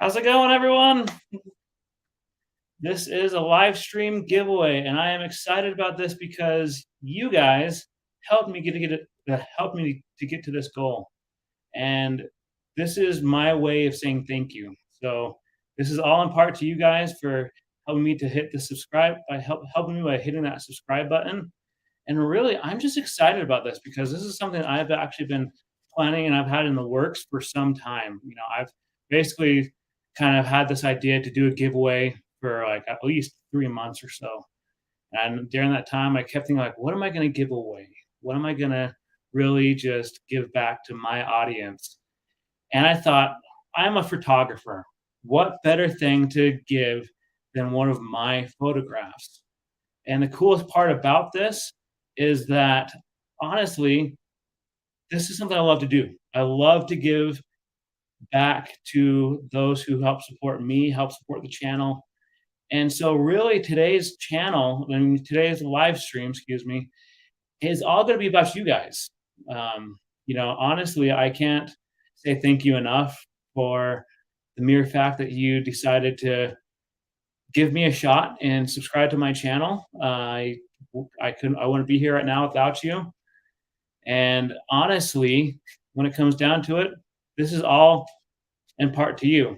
How's it going, everyone? This is a live stream giveaway, and I am excited about this because you guys helped me helped me to get to this goal. And this is my way of saying thank you. So this is all in part to you guys for helping me to hit the subscribe by helping me by hitting that subscribe button. And really, I'm just excited about this because this is something I've actually been planning and I've had in the works for some time. I've basically kind of had this idea to do a giveaway for like at least 3 months or so. And during that time, I kept thinking like, what am I going to give away? What am I going to really just give back to my audience? And I thought, I'm a photographer. What better thing to give than one of my photographs? And the coolest part about this is that, honestly, this is something I love to do. I love to give back to those who help support me, help support the channel. And so really today's live stream, excuse me, is all gonna be about you guys. Honestly, I can't say thank you enough for the mere fact that you decided to give me a shot and subscribe to my channel. I wouldn't be here right now without you. And honestly, when it comes down to it, this is all in part to you.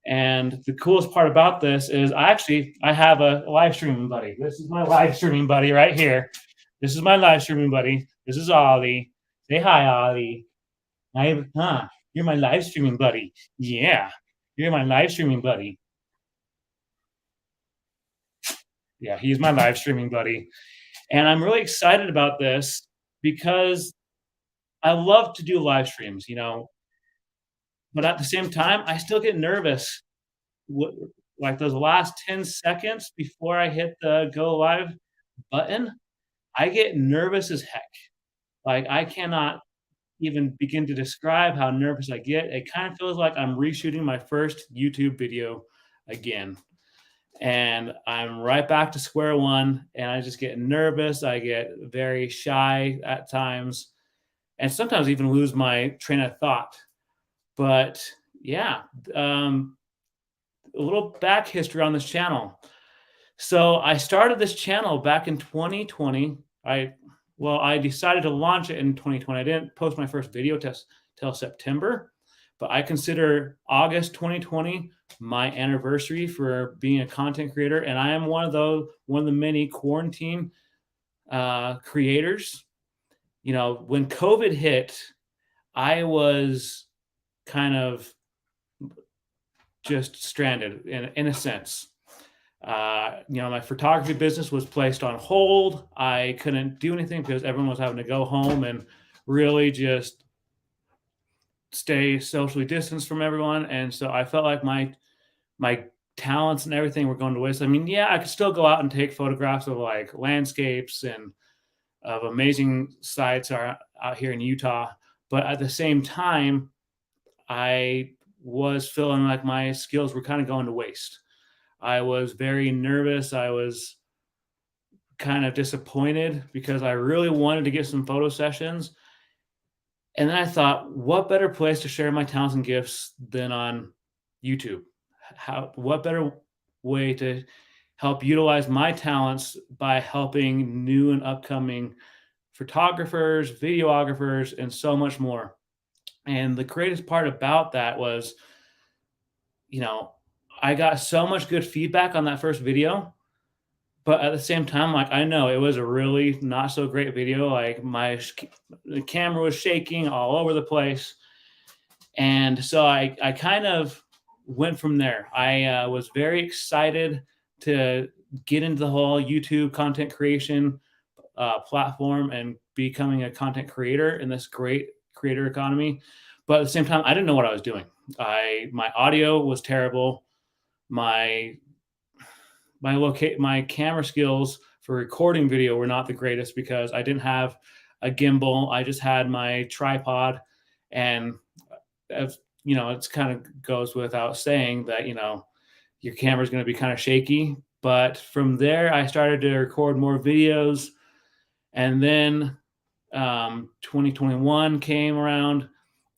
And the coolest part about this is I have a live streaming buddy. This is my live streaming buddy right here. This is my live streaming buddy. This is Ollie. Say hi, Ollie. You're my live streaming buddy. Yeah, you're my live streaming buddy. Yeah, he's my live streaming buddy. And I'm really excited about this because I love to do live streams, but at the same time, I still get nervous. What, like those last 10 seconds before I hit the go live button, I get nervous as heck. Like I cannot even begin to describe how nervous I get. It kind of feels like I'm reshooting my first YouTube video again. And I'm right back to square one, and I just get nervous. I get very shy at times, and sometimes even lose my train of thought. But yeah, a little back history on this channel. So I started this channel back in 2020. I decided to launch it in 2020. I didn't post my first video test till September, but I consider August 2020 my anniversary for being a content creator, and I am one of the many quarantine creators. When COVID hit, I was kind of just stranded in a sense. My photography business was placed on hold. I couldn't do anything because everyone was having to go home and really just stay socially distanced from everyone. And so I felt like my talents and everything were going to waste. I mean, yeah, I could still go out and take photographs of like landscapes and of amazing sites are out here in Utah, but at the same time, I was feeling like my skills were kind of going to waste. I was very nervous. I was kind of disappointed because I really wanted to get some photo sessions. And then I thought, what better place to share my talents and gifts than on YouTube? What better way to help utilize my talents by helping new and upcoming photographers, videographers, and so much more. And the greatest part about that was, I got so much good feedback on that first video, but at the same time, like I know it was a really not so great video. Like the camera was shaking all over the place, and so I kind of went from there. I was very excited to get into the whole YouTube content creation platform and becoming a content creator in this great creator economy. But at the same time, I didn't know what I was doing. My audio was terrible. My camera skills for recording video were not the greatest because I didn't have a gimbal. I just had my tripod, and it's kind of goes without saying that your camera is going to be kind of shaky. But from there, I started to record more videos, and then 2021 came around,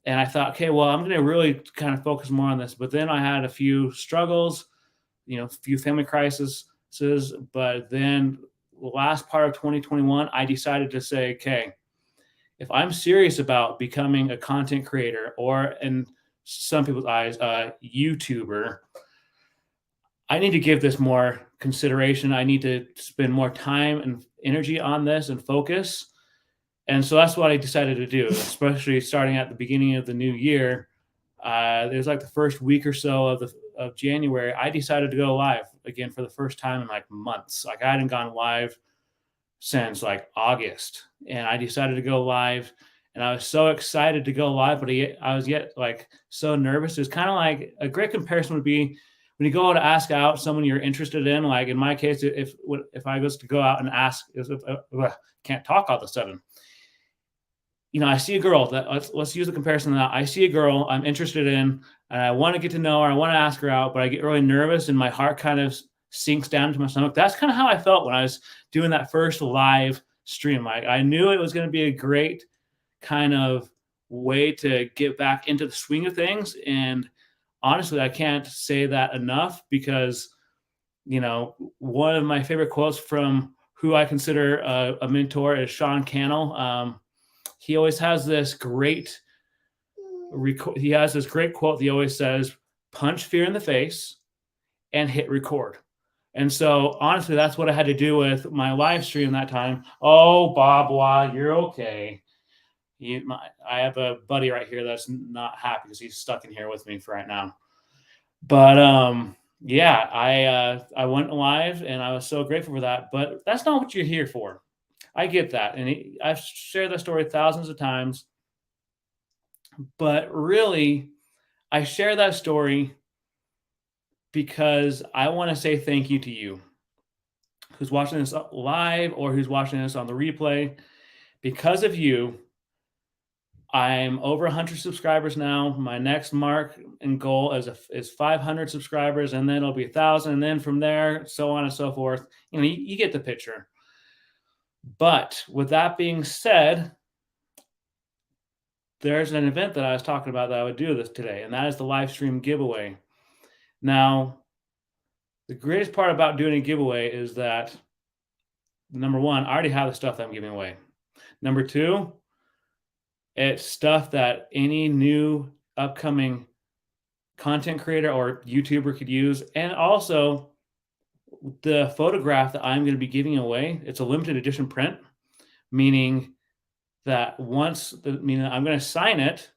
And I thought, okay, well, I'm going to really kind of focus more on this. But then I had a few struggles, a few family crises. But then the last part of 2021, I decided to say, okay, if I'm serious about becoming a content creator, or in some people's eyes, a YouTuber, I need to give this more consideration. I need to spend more time and energy on this and focus. And so that's what I decided to do, especially starting at the beginning of the new year. It was like the first week or so of January. I decided to go live again for the first time in like months. Like I hadn't gone live since like August, and I decided to go live. And I was so excited to go live, but I was yet like so nervous. It was kind of like a great comparison would be when you go out to ask out someone you're interested in. Like in my case, if I was to go out and ask, can't talk all of a sudden. I see a girl that let's use the comparison that I see a girl I'm interested in, and I want to get to know her. I want to ask her out, but I get really nervous and my heart kind of sinks down to my stomach. That's kind of how I felt when I was doing that first live stream. I knew it was going to be a great kind of way to get back into the swing of things. And honestly, I can't say that enough because, one of my favorite quotes from who I consider a mentor is Sean Cannell. He always has this great quote that he always says, punch fear in the face and hit record. And so honestly, that's what I had to do with my live stream that time. Oh, Bob, you're okay. I have a buddy right here that's not happy because he's stuck in here with me for right now. But yeah, I went live and I was so grateful for that. But that's not what you're here for. I get that, and I've shared that story thousands of times. But really, I share that story because I want to say thank you to you who's watching this live or who's watching this on the replay. Because of you, I'm over 100 subscribers now. My next mark and goal is 500 subscribers, and then it'll be 1,000, and then from there, so on and so forth. You get the picture. But with that being said, there's an event that I was talking about that I would do this today, and that is the live stream giveaway. Now, the greatest part about doing a giveaway is that, number one, I already have the stuff that I'm giving away. Number two, it's stuff that any new upcoming content creator or YouTuber could use. And also, the photograph that I'm going to be giving away, it's a limited edition print, meaning that I'm going to sign it,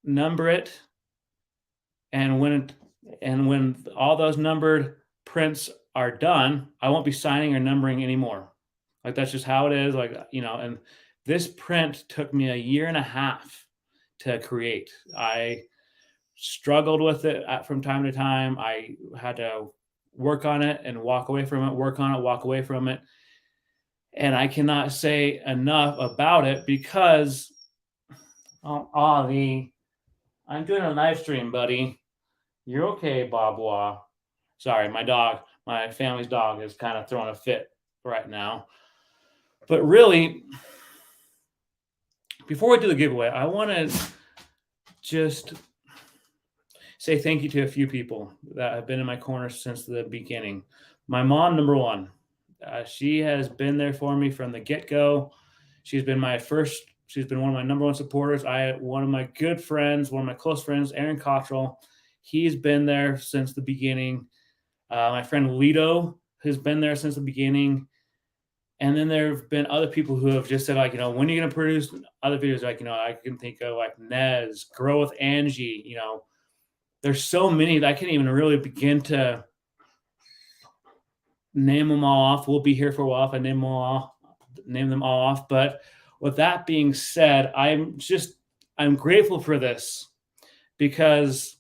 number it, and when all those numbered prints are done, I won't be signing or numbering anymore. Like that's just how it is. And this print took me 1.5 years to create. I struggled with it from time to time. I had to work on it and walk away from it, work on it, walk away from it. And I cannot say enough about it because Ollie, I'm doing a live stream, buddy. You're okay, Bob. Sorry, my family's dog is kind of throwing a fit right now. But really, before we do the giveaway, I want to just say thank you to a few people that have been in my corner since the beginning. My mom, number one. She has been there for me from the get-go. She's been one of my number one supporters. One of my good friends, one of my close friends, Aaron Cottrell, he's been there since the beginning. My friend Lito has been there since the beginning. And then there have been other people who have just said, when are you going to produce other videos? I can think of like Nez, Grow with Angie. There's so many that I can't even really begin to name them all off. We'll be here for a while if I name them all off. But with that being said, I'm grateful for this because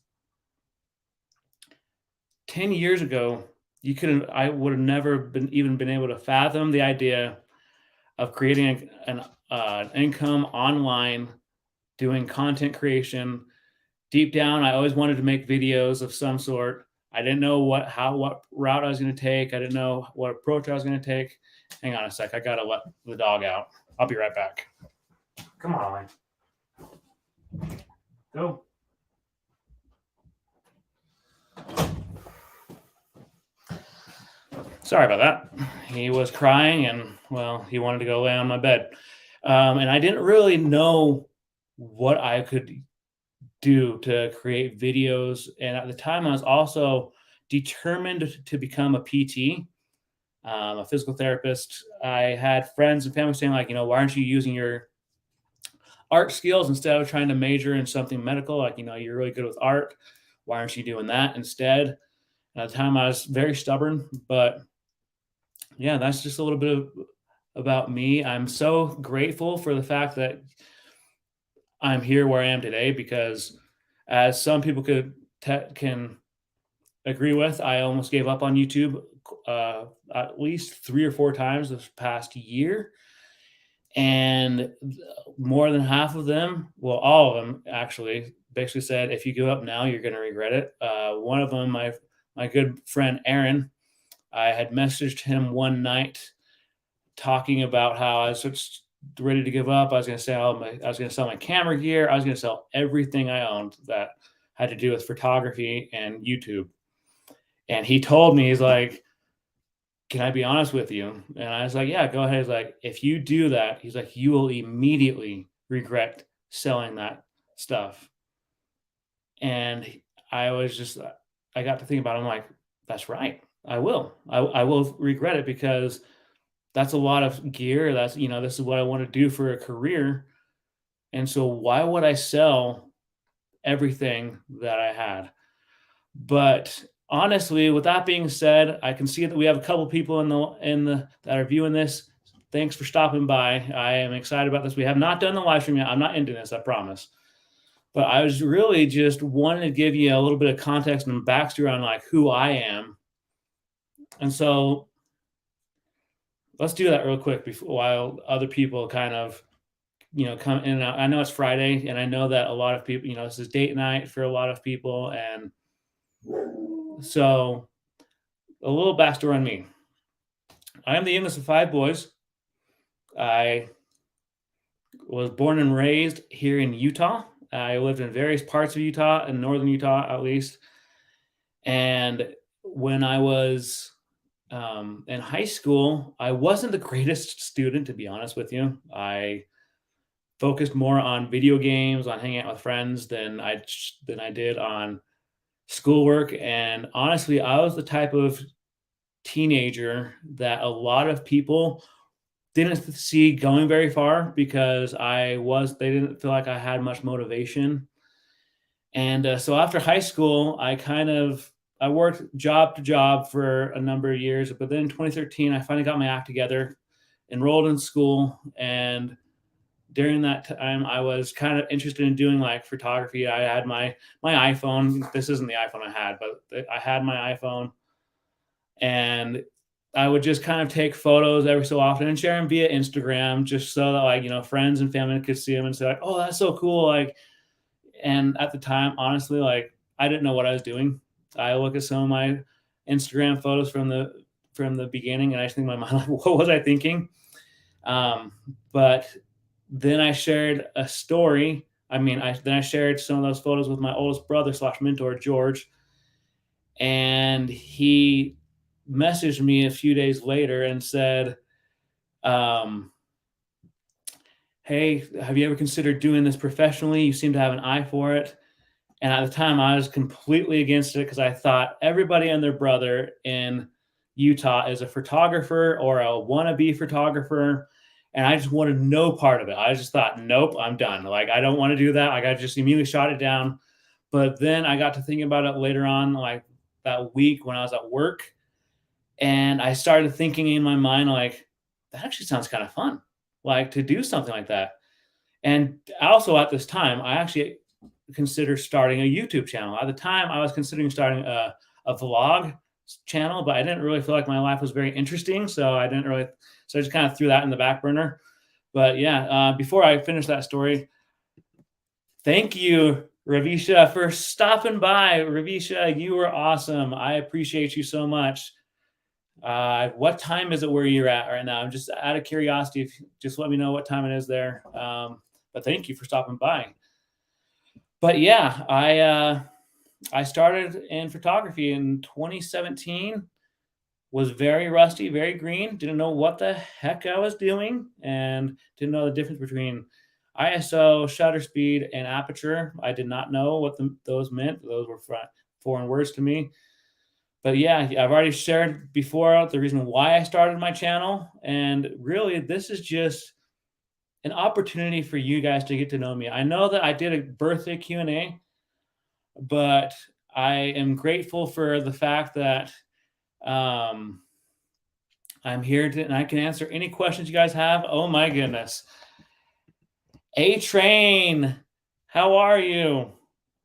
10 years ago, I would have never been able to fathom the idea of creating an income online, doing content creation. Deep down, I always wanted to make videos of some sort. I didn't know what route I was going to take. I didn't know what approach I was going to take. Hang on a sec. I got to let the dog out. I'll be right back. Come on. Go. Sorry about that. He was crying and, well, he wanted to go lay on my bed. And I didn't really know what I could do to create videos. And at the time, I was also determined to become a PT, a physical therapist. I had friends and family saying, like, why aren't you using your art skills instead of trying to major in something medical? Like, you're really good with art. Why aren't you doing that instead? At the time, I was very stubborn, but yeah, that's just a little bit about me. I'm so grateful for the fact that I'm here where I am today because, as some people can agree with, I almost gave up on YouTube at least 3 or 4 times this past year, and more than half of them, well, all of them actually, basically said, "If you give up now, you're going to regret it." One of them, my good friend Aaron, I had messaged him one night talking about how I was just ready to give up. I was going to sell my camera gear. I was going to sell everything I owned that had to do with photography and YouTube. And he told me, he's like, "Can I be honest with you?" And I was like, "Yeah, go ahead." He's like, "If you do that," he's like, "you will immediately regret selling that stuff." And I was just, I got to think about it. I'm like, that's right. I will. I will regret it because that's a lot of gear. This is what I want to do for a career. And so why would I sell everything that I had? But honestly, with that being said, I can see that we have a couple people in the that are viewing this. Thanks for stopping by. I am excited about this. We have not done the live stream yet. I'm not into this, I promise. But I was really just wanting to give you a little bit of context and backstory on like who I am. And so let's do that real quick before while other people kind of come in and out. I know it's Friday, and I know that a lot of people, this is date night for a lot of people, and so a little backstory on me. I am the youngest of 5 boys. I was born and raised here in Utah. I lived in various parts of Utah, in northern Utah at least. And when I was in high school, I wasn't the greatest student, to be honest with you. I focused more on video games, on hanging out with friends than I did on schoolwork. And honestly, I was the type of teenager that a lot of people didn't see going very far because they didn't feel like I had much motivation. And so after high school, I worked job to job for a number of years, but then in 2013, I finally got my act together, enrolled in school, and during that time, I was kind of interested in doing like photography. I had my iPhone. This isn't the iPhone I had, but I had my iPhone, and I would just kind of take photos every so often and share them via Instagram, just so that friends and family could see them and say like, "Oh, that's so cool!" Like, and at the time, honestly, like I didn't know what I was doing. I look at some of my Instagram photos from the beginning, and I just think in my mind, like, what was I thinking? But then I shared a story. I shared some of those photos with my oldest brother slash mentor, George, and he messaged me a few days later and said, um, "Hey, have you ever considered doing this professionally? You seem to have an eye for it." And at the time, I was completely against it because I thought everybody and their brother in Utah is a photographer or a wannabe photographer. And I just wanted no part of it. I just thought, nope, I'm done. Like, I don't want to do that. Like, I just immediately shot it down. But then I got to thinking about it later on, like that week when I was at work. And I started thinking in my mind, like, that actually sounds kind of fun, like to do something like that. And also at this time, I actually consider starting a YouTube channel. At the time, I was considering starting a vlog channel, but I didn't really feel like my life was very interesting. So I just kind of threw that in the back burner. But yeah, before I finish that story, thank you, Ravisha, for stopping by. Ravisha, you were awesome. I appreciate you so much. What time is it where you're at right now? I'm just out of curiosity. If just let me know what time it is there. But thank you for stopping by. But yeah, I started in photography in 2017, was very rusty, very green, didn't know what the heck I was doing, and didn't know the difference between ISO, shutter speed, and aperture. I did not know what those meant. Those were foreign words to me. But yeah, I've already shared before the reason why I started my channel. And really, this is just an opportunity for you guys to get to know me. I know that I did a birthday Q&A, but I am grateful for the fact that um, I'm here and I can answer any questions you guys have. Oh my goodness. A Train, how are you?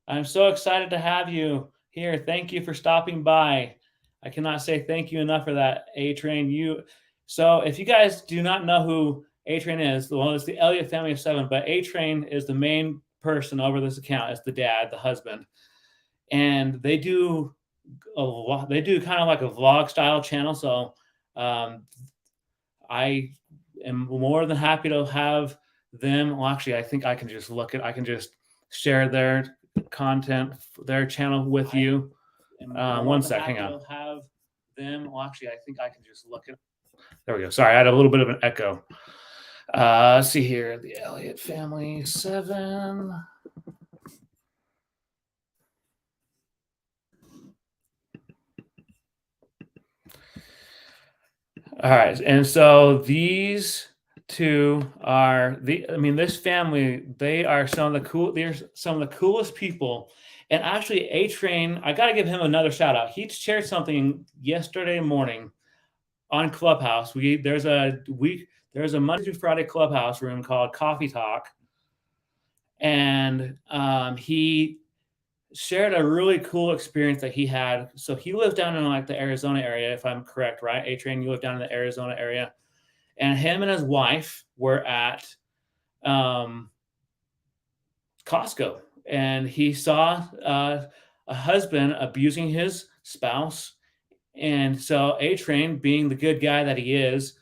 I'm so excited to have you here. Thank you for stopping by. I cannot say thank you enough for that, A Train. So if you guys do not know who A Train is, well, it's the Elliott family of 7, but A Train is the main person over this account. It's the dad, the husband, and they do they do kind of like a vlog style channel. So um, I am more than happy to have them. Well, actually, I think I can just I can just share their content, their channel with you. One sec, hang on. Have them. Well, actually, I think I can just There we go. Sorry, I had a little bit of an echo. Let's see here. The Elliott family 7. All right, and so these two are this family, they are they're some of the coolest people. And actually, A Train, I gotta give him another shout out. He shared something yesterday morning on Clubhouse. There's a Monday through Friday Clubhouse room called Coffee Talk, and he shared a really cool experience that he had. So he lives down in like the Arizona area, if I'm correct, right? A Train, you live down in the Arizona area, and him and his wife were at um, Costco, and he saw a husband abusing his spouse, and so A Train, being the good guy that he is,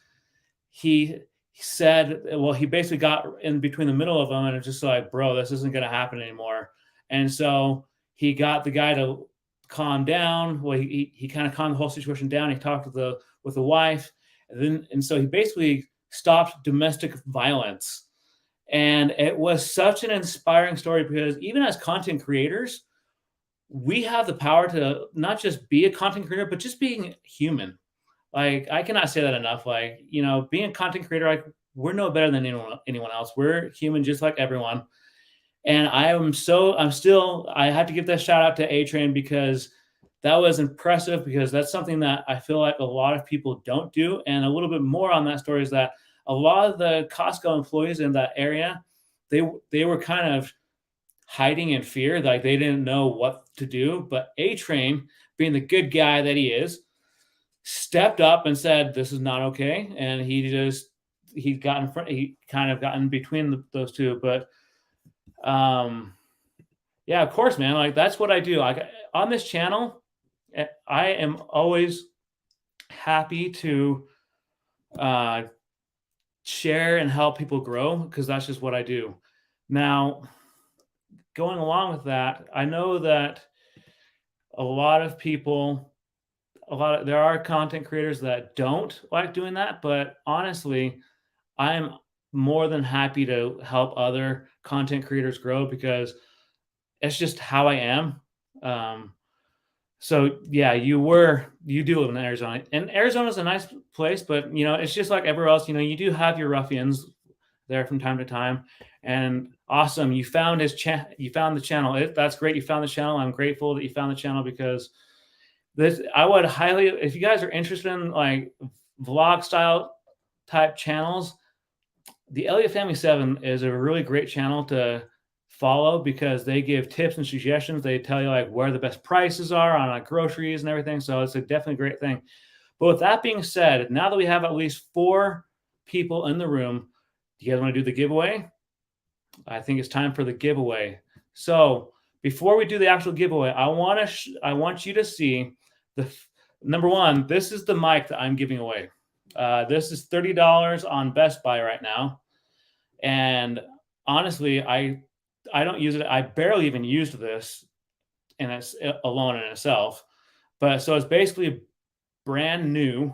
he said, well, he basically got in between the middle of them and it's just like, bro, this isn't going to happen anymore. And so he got the guy to calm down. Well, he kind of calmed the whole situation down. He talked with the wife, and so he basically stopped domestic violence. And it was such an inspiring story because even as content creators, we have the power to not just be a content creator, but just being human. Like, I cannot say that enough. Like, being a content creator, like, we're no better than anyone else. We're human just like everyone. And I have to give that shout out to A Train because that was impressive, because that's something that I feel like a lot of people don't do. And a little bit more on that story is that a lot of the Costco employees in that area, they were kind of hiding in fear, like they didn't know what to do. But A Train, being the good guy that he is, stepped up and said, "This is not okay," and he got in front. He kind of got in between those two. But yeah, of course, man. Like, that's what I do. Like, on this channel, I am always happy to share and help people grow, because that's just what I do. Now, going along with that, I know that a lot of people, there are content creators that don't like doing that, but honestly, I'm more than happy to help other content creators grow because it's just how I am. So yeah, you do live in Arizona, and Arizona is a nice place, but it's just like everywhere else. You do have your ruffians there from time to time. And awesome, you found you found the channel. That's great. You found the channel. I'm grateful that you found the channel, because I would highly, if you guys are interested in like vlog style type channels, the Elliott Family 7 is a really great channel to follow, because they give tips and suggestions. They tell you like where the best prices are on like groceries and everything. So it's a definitely great thing. But with that being said, now that we have at least 4 people in the room, do you guys want to do the giveaway? I think it's time for the giveaway. So before we do the actual giveaway, I want you to see number one. This is the mic that I'm giving away. This is $30 on Best Buy right now, and honestly, I don't use it. I barely even used this, and it's alone in itself. But so it's basically brand new,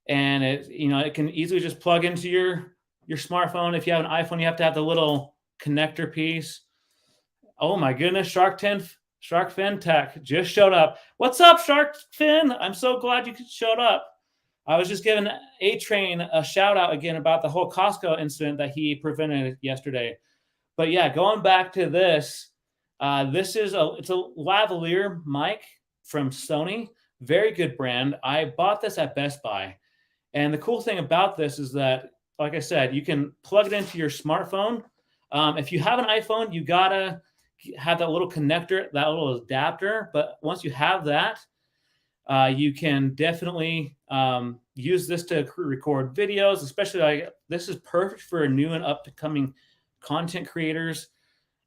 and it can easily just plug into your smartphone. If you have an iPhone, you have to have the little connector piece. Oh my goodness, Shark Fin Tech just showed up. What's up, Shark Fin? I'm so glad you showed up. I was just giving A Train a shout out again about the whole Costco incident that he prevented yesterday. But yeah, going back to this, it's a lavalier mic from Sony, very good brand. I bought this at Best Buy, and the cool thing about this is that, like I said, you can plug it into your smartphone. If you have an iPhone, you gotta have that little connector, that little adapter. But once you have that, you can definitely use this to record videos, especially like this is perfect for new and upcoming content creators.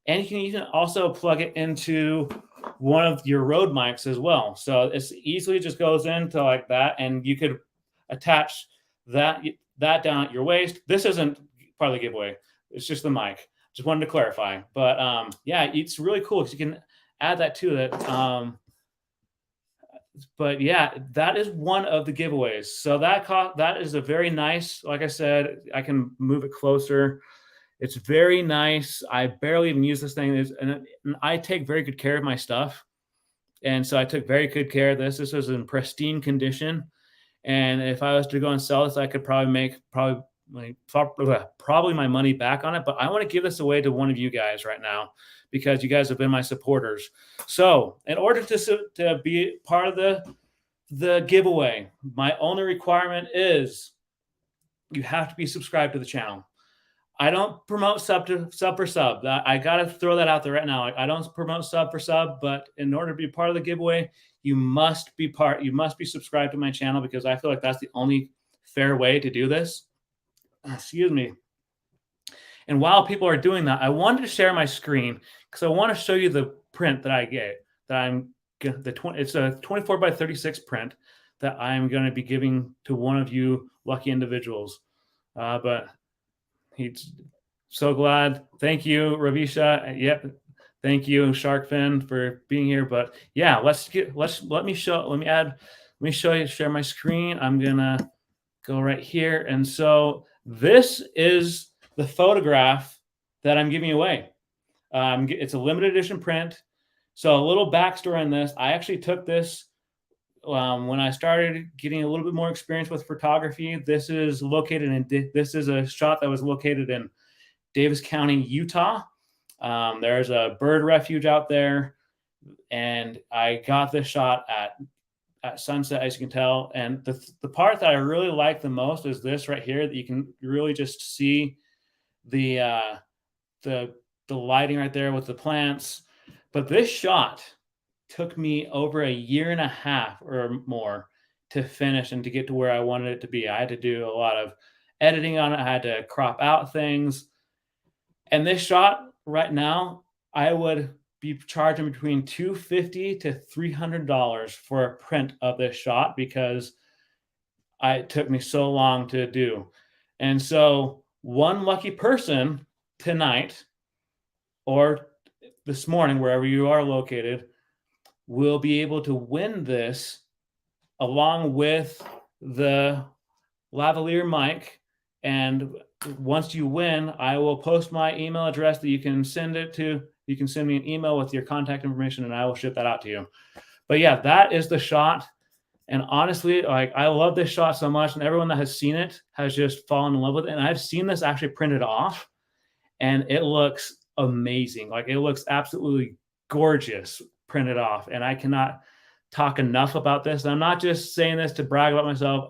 And you can even also plug it into one of your Rode mics as well. So it's easily just goes into like that, and you could attach that down at your waist. This isn't part of the giveaway. It's just the mic. Just wanted to clarify. But yeah, it's really cool because you can add that to it. But yeah, that is one of the giveaways. So that is a very nice, like I said, I can move it closer. It's very nice. I barely even use this thing. And I take very good care of my stuff. And so I took very good care of this. This was in pristine condition. And if I was to go and sell this, I could probably make probably my money back on it. But I want to give this away to one of you guys right now because you guys have been my supporters. So in order to be part of the giveaway, my only requirement is you have to be subscribed to the channel. I don't promote sub for sub. I got to throw that out there right now. I don't promote sub for sub, but in order to be part of the giveaway, you must be subscribed to my channel because I feel like that's the only fair way to do this. Excuse me. And while people are doing that, I wanted to share my screen because I want to show you the print that I get. It's a 24 by 36 print that I'm going to be giving to one of you lucky individuals. But he's so glad. Thank you, Ravisha. Yep. Thank you, Sharkfin, for being here. But yeah, let me share my screen. I'm gonna go right here. And so this is the photograph that I'm giving away. It's a limited edition print. So a little backstory on this. I actually took this when I started getting a little bit more experience with photography. This is a shot that was located in Davis County, Utah. There's a bird refuge out there, and I got this shot at sunset, as you can tell. And the part that I really like the most is this right here, that you can really just see the lighting right there with the plants. But this shot took me over a year and a half or more to finish and to get to where I wanted it to be. I had to do a lot of editing on it. I had to crop out things. And this shot right now, I would be charging between $250 to $300 for a print of this shot because it took me so long to do. And so one lucky person tonight or this morning, wherever you are located, will be able to win this along with the lavalier mic. And once you win, I will post my email address that you can send it to. You can send me an email with your contact information and I will ship that out to you. But yeah, that is the shot. And honestly, like, I love this shot so much, and everyone that has seen it has just fallen in love with it. And I've seen this actually printed off, and it looks amazing. Like, it looks absolutely gorgeous printed off. And I cannot talk enough about this. And I'm not just saying this to brag about myself.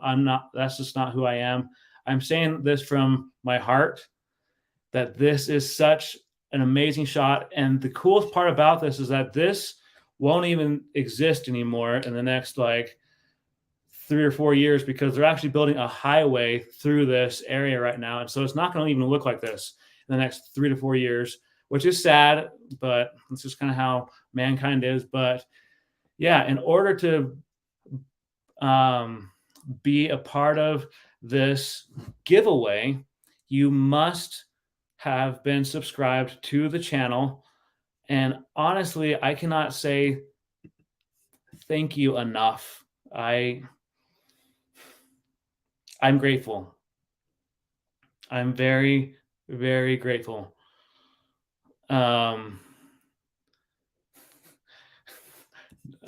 That's just not who I am. I'm saying this from my heart, that this is such an amazing shot. And the coolest part about this is that this won't even exist anymore in the next like 3 or 4 years, because they're actually building a highway through this area right now. And so it's not going to even look like this in the next 3 to 4 years, which is sad, but it's just kind of how mankind is. But yeah, in order to be a part of this giveaway, you must have been subscribed to the channel. And honestly, I cannot say thank you enough. I I'm grateful. I'm very, very grateful. Um,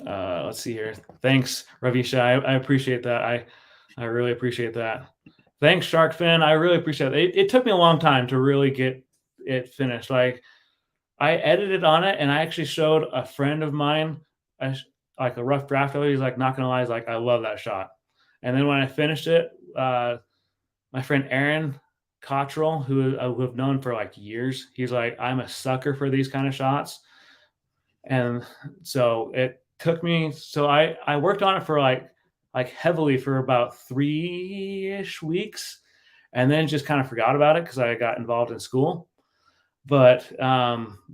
let's see here. Thanks, Ravisha. I appreciate that. I really appreciate that. Thanks, Sharkfin. I really appreciate it. It took me a long time to really get it finished. Like I edited on it, and I actually showed a friend of mine, I sh- like a rough draft of it. He's like, not gonna lie, he's like, I love that shot. And then when I finished it, my friend Aaron Cottrell, who I've known for like years, he's like, I'm a sucker for these kind of shots. And so it took me, so I worked on it for like heavily for about 3-ish weeks, and then just kind of forgot about it because I got involved in school. But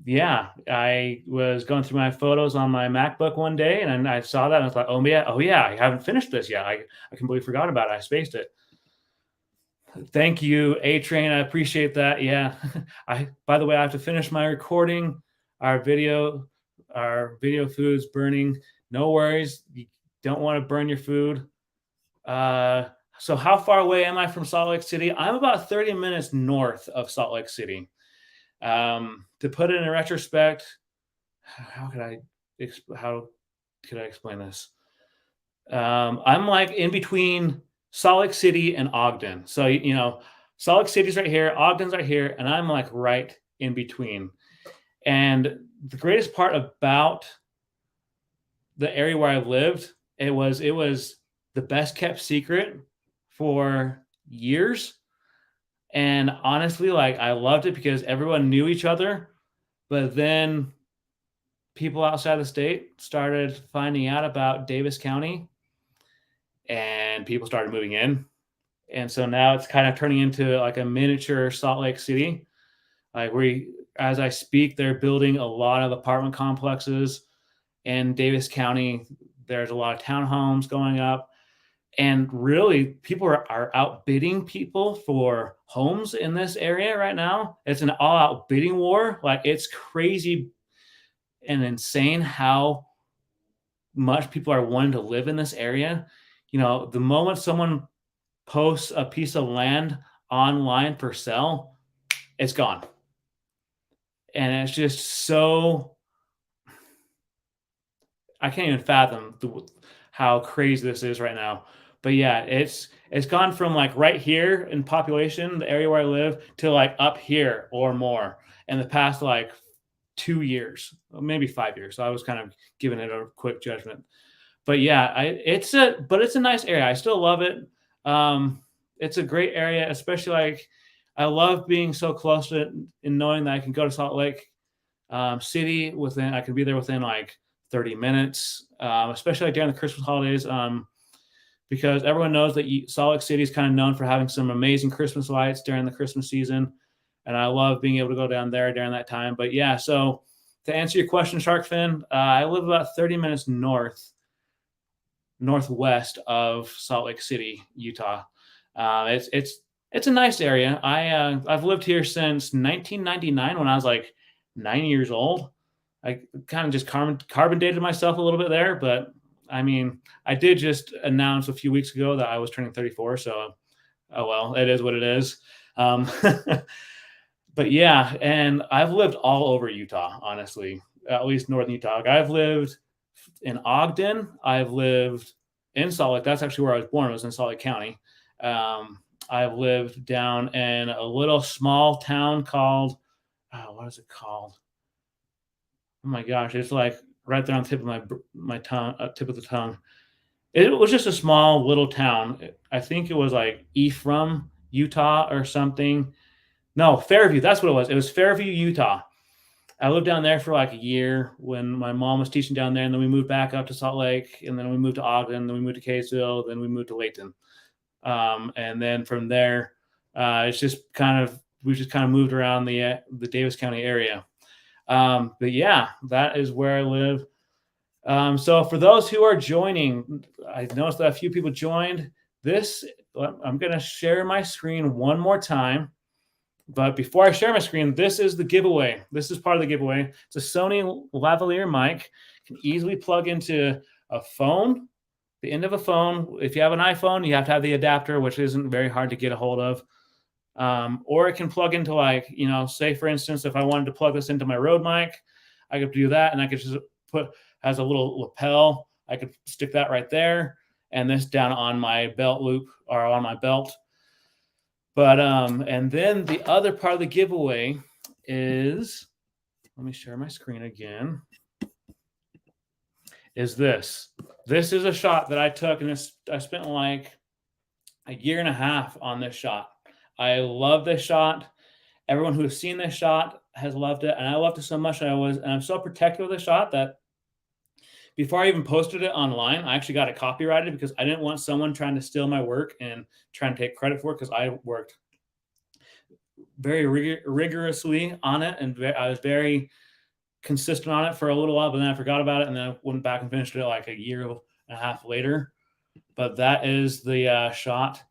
yeah, I was going through my photos on my MacBook one day, and then I saw that and I was like, oh yeah, I haven't finished this yet. I completely forgot about it. I spaced it. Thank you, A Train. I appreciate that. Yeah. I by the way, I have to finish my recording. Our video, our video food's burning. No worries. You don't want to burn your food. Uh, so how far away am I from Salt Lake City? I'm about 30 minutes north of Salt Lake City. To put it in retrospect, how could I how could I explain this? I'm like in between Salt Lake City and Ogden. So Salt Lake City's right here, Ogden's right here, and I'm like right in between. And the greatest part about the area where I lived, it was the best kept secret for years. And honestly, like I loved it because everyone knew each other. But then people outside the state started finding out about Davis County, and people started moving in. And so now it's kind of turning into like a miniature Salt Lake City. Like as I speak, they're building a lot of apartment complexes in Davis County. There's a lot of townhomes going up. And really, people are outbidding people for homes in this area right now. It's an all out bidding war. Like it's crazy and insane how much people are wanting to live in this area. The moment someone posts a piece of land online for sale, it's gone. And it's just so, I can't even fathom how crazy this is right now. But yeah, it's gone from like right here in population, the area where I live, to like up here or more in the past like 2 years, maybe 5 years. So I was kind of giving it a quick judgment. But yeah, it's a nice area. I still love it. It's a great area, especially like I love being so close to it and knowing that I can go to Salt Lake City within. I can be there within like 30 minutes, especially like during the Christmas holidays. Because everyone knows that Salt Lake City is kind of known for having some amazing Christmas lights during the Christmas season, and I love being able to go down there during that time. But yeah, so to answer your question, Sharkfin, I live about 30 minutes northwest of Salt Lake City, Utah. It's a nice area. I've lived here since 1999 when I was like 9 years old. I kind of just carbon dated myself a little bit there, but I mean, I did just announce a few weeks ago that I was turning 34. So, oh well, it is what it is. Um, but yeah, and I've lived all over Utah, honestly, at least northern Utah. Like I've lived in Ogden. I've lived in Salt Lake. That's actually where I was born. I was in Salt Lake County. I've lived down in a little small town called, what is it called? Oh my gosh, it's like right there on the tip of my tongue, tip of the tongue. It was just a small little town. I think it was like Ephraim, Utah, or something. No, Fairview. That's what it was. It was Fairview, Utah. I lived down there for like a year when my mom was teaching down there, and then we moved back up to Salt Lake, and then we moved to Ogden, then we moved to Kaysville, then we moved to Layton, and then from there, it's just kind of we just kind of moved around the Davis County area. But yeah, that is where I live. So for those who are joining, I noticed that a few people joined this. I'm going to share my screen one more time. But before I share my screen, this is the giveaway. This is part of the giveaway. It's a Sony lavalier mic. Can easily plug into a phone, the end of a phone. If you have an iPhone, you have to have the adapter, which isn't very hard to get a hold of. Or it can plug into, like, you know, say for instance, if I wanted to plug this into my Rode mic, I could do that, and I could just put, has a little lapel. I could stick that right there, and this down on my belt loop or on my belt. But and then the other part of the giveaway is, let me share my screen again. Is this? This is a shot that I took, and I spent like a year and a half on this shot. I love this shot. Everyone who has seen this shot has loved it, and I loved it so much that I'm so protective of the shot that before I even posted it online, I actually got it copyrighted because I didn't want someone trying to steal my work and trying to take credit for it, because I worked very rigorously on it, and I was very consistent on it for a little while, but then I forgot about it, and then I went back and finished it like a year and a half later. But that is the shot.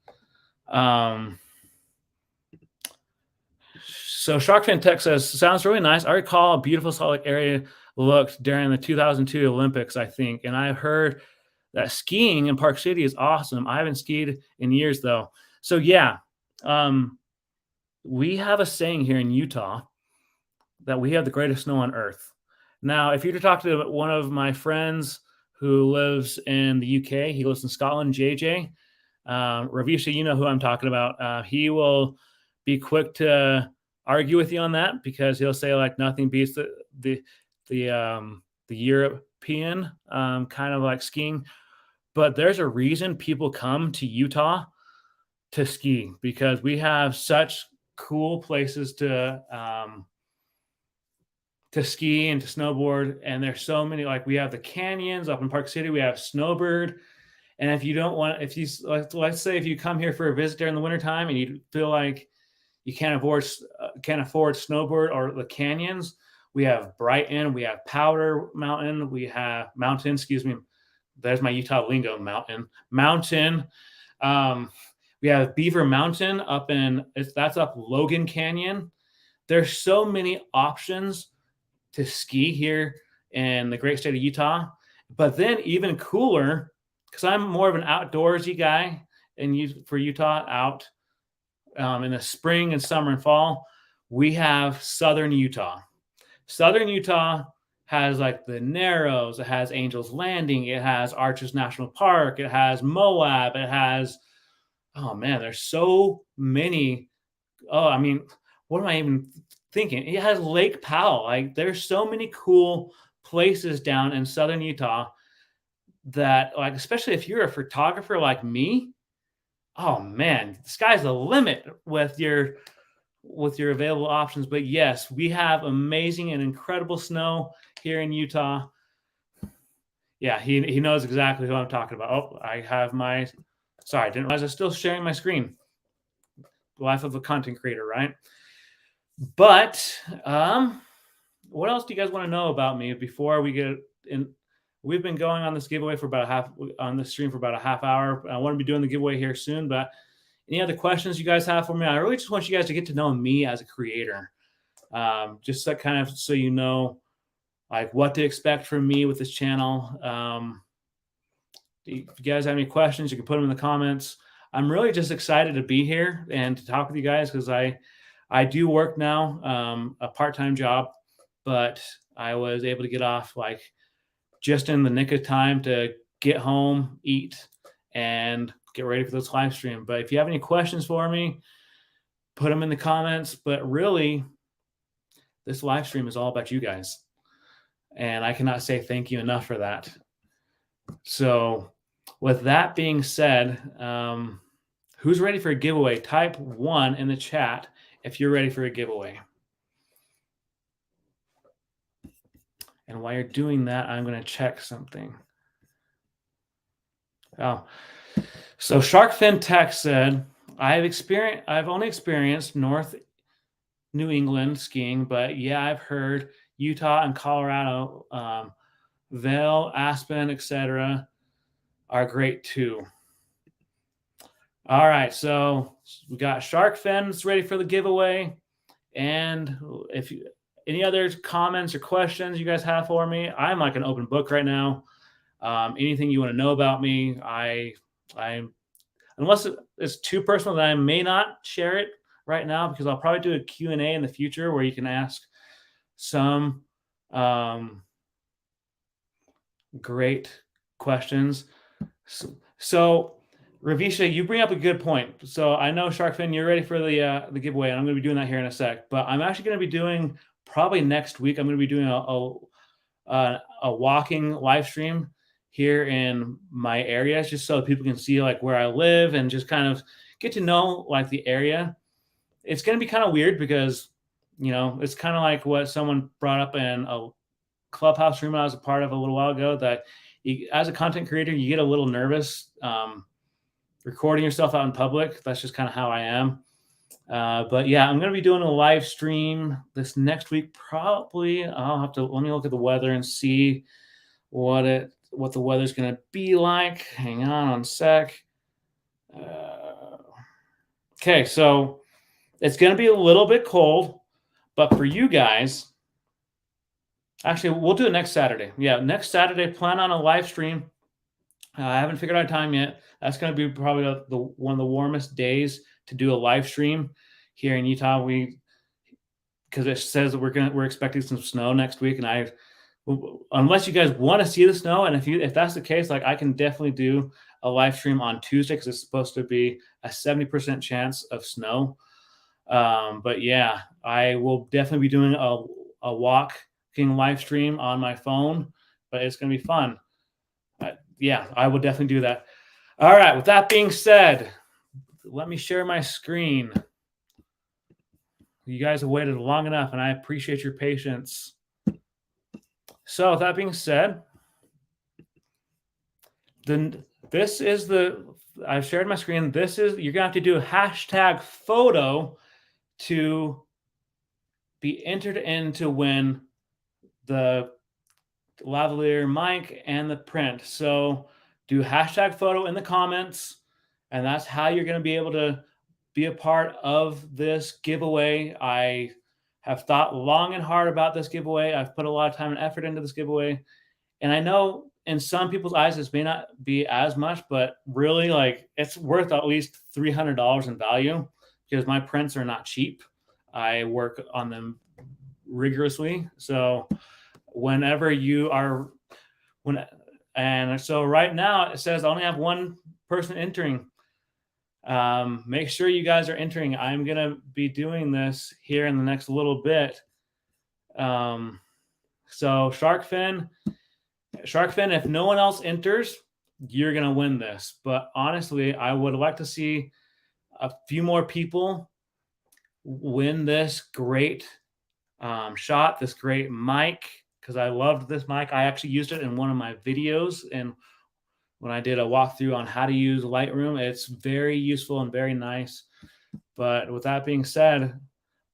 So Shark Fin Tech says, sounds really nice. I recall a beautiful Salt Lake area looked during the 2002 Olympics, I think. And I heard that skiing in Park City is awesome. I haven't skied in years, though. So, yeah, we have a saying here in Utah that we have the greatest snow on earth. Now, if you were to talk to one of my friends who lives in the UK, he lives in Scotland, JJ, Ravisha, you know who I'm talking about. He will be quick to argue with you on that, because he'll say like nothing beats the European kind of like skiing. But there's a reason people come to Utah to ski, because we have such cool places to ski and to snowboard. And there's so many, like we have the canyons up in Park City, we have Snowbird. And if you don't want, if you, let's say if you come here for a visit during the wintertime and you feel like you can't afford snowboard or the canyons, we have Brighton, we have Powder Mountain, we have Mountain, excuse me. There's my Utah lingo, Mountain. We have Beaver Mountain up that's up Logan Canyon. There's so many options to ski here in the great state of Utah. But then even cooler, because I'm more of an outdoorsy guy, and for Utah out in the spring and summer and fall, we have Southern Utah. Southern Utah has like the Narrows, it has Angel's Landing, it has Arches National Park, it has Moab, it has, oh man, there's so many. Oh, I mean, what am I even thinking? It has Lake Powell. Like there's so many cool places down in Southern Utah that, like, especially if you're a photographer like me, oh man, the sky's the limit with your available options. But yes, we have amazing and incredible snow here in Utah. Yeah, he knows exactly who I'm talking about. Oh, I have my, sorry, I didn't realize I was still sharing my screen. Life of a content creator, right? But what else do you guys want to know about me before we get in? We've been going on this giveaway for about on this stream for about a half hour. I want to be doing the giveaway here soon, but any other questions you guys have for me? I really just want you guys to get to know me as a creator. Just so kind of, so you know, like what to expect from me with this channel. If you guys have any questions, you can put them in the comments. I'm really just excited to be here and to talk with you guys, because I do work now, a part-time job, but I was able to get off like just in the nick of time to get home, eat, and get ready for this live stream. But if you have any questions for me, put them in the comments. But really, this live stream is all about you guys, and I cannot say thank you enough for that. So with that being said, who's ready for a giveaway? Type 1 in the chat if you're ready for a giveaway. And while you're doing that, I'm going to check something. Oh, so Sharkfin Tech said, I've only experienced North New England skiing, but yeah, I've heard Utah and Colorado, Vail, Aspen, etc., are great too. All right, so we got Shark Fins ready for the giveaway. And if you, any other comments or questions you guys have for me, I'm like an open book right now. Anything you want to know about me, I unless it's too personal, that I may not share it right now, because I'll probably do a Q&A in the future where you can ask some um, great questions. So, Ravisha, you bring up a good point. So I know Sharkfin, you're ready for the giveaway, and I'm going to be doing that here in a sec. But I'm actually going to be doing, probably next week, I'm going to be doing a walking live stream here in my area, just so people can see like where I live and just kind of get to know like the area. It's going to be kind of weird because, it's kind of like what someone brought up in a clubhouse room I was a part of a little while ago, that as a content creator, you get a little nervous recording yourself out in public. That's just kind of how I am. But yeah, I'm going to be doing a live stream this next week. Probably I'll have to, let me look at the weather and see what the weather's going to be like. Hang on a sec. Okay, so it's going to be a little bit cold, but for you guys, actually, we'll do it next Saturday. Yeah, next Saturday, plan on a live stream. I haven't figured out time yet. That's going to be probably one of the warmest days to do a live stream here in Utah. Because it says that we're expecting some snow next week, and unless you guys want to see the snow, and if that's the case, like, I can definitely do a live stream on Tuesday, because it's supposed to be a 70% chance of snow. But yeah, I will definitely be doing a walking live stream on my phone, but it's going to be fun. Yeah, I will definitely do that. All right. With that being said, let me share my screen. You guys have waited long enough, and I appreciate your patience. So with that being said, then I've shared my screen. You're going to have to do a hashtag photo to be entered in to win the lavalier mic and the print. So do hashtag photo in the comments, and that's how you're going to be able to be a part of this giveaway. I have thought long and hard about this giveaway. I've put a lot of time and effort into this giveaway, and I know in some people's eyes this may not be as much, but really, like, it's worth at least $300 in value, because my prints are not cheap. I work on them rigorously. So and so right now it says I only have one person entering. Make sure you guys are entering. I'm going to be doing this here in the next little bit. So Sharkfin, if no one else enters, you're going to win this. But honestly, I would like to see a few more people win this great shot, this great mic, because I loved this mic. I actually used it in one of my videos, and when I did a walkthrough on how to use Lightroom, it's very useful and very nice. But with that being said,